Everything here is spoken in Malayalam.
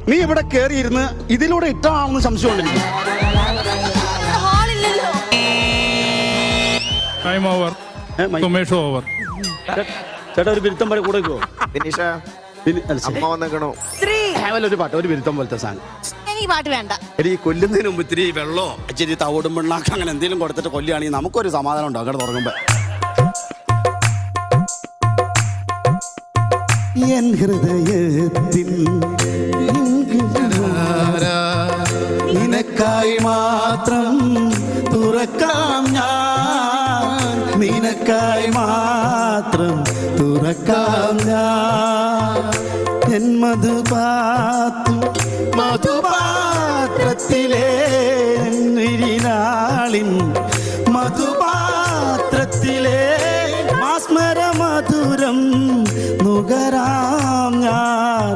നീ ഇവിടെ കേറിയിരുന്ന് ഇതിലൂടെ ഇട്ടാണെന്ന് സംശയമുണ്ട് എനിക്ക്. Time over. സുമേഷ് ഓവർ. ചേട്ടാ ഒരു ബിരുത്തം വരെ കൂടെ വെക്കുവോ? അമ്മ വന്നേക്കണോ? ഒരു പാട്ട്, ഒരു ബിരുത്തം പോലത്തെ സാധനം. എനിക്ക് പാട്ട് വേണ്ട. എടി കൊല്ലുന്നതിന് മുമ്പ് ഇത്തിരി വെള്ളോ ഇച്ചിരി തവിടും പിണ്ണാക്ക് അങ്ങനെ എന്തെങ്കിലും കൊടുത്തിട്ട് കൊല്ലുകയാണെങ്കിൽ നമുക്കൊരു സമാധാനം ഉണ്ടാവും അങ്ങനെ തുടങ്ങുമ്പോ. എൻ ഹൃദയത്തിൻ നിനക്കായി മാത്രം തുറക്കാം ഞാൻ, നിനക്കായി മാത്രം തുറക്കാം ഞാൻ. എൻ മധുപാത്രത്തിലെ നാളിൻ മധുപാത്രത്തിലെ മാസ്മര മധുരം നുകരാം ഞാൻ.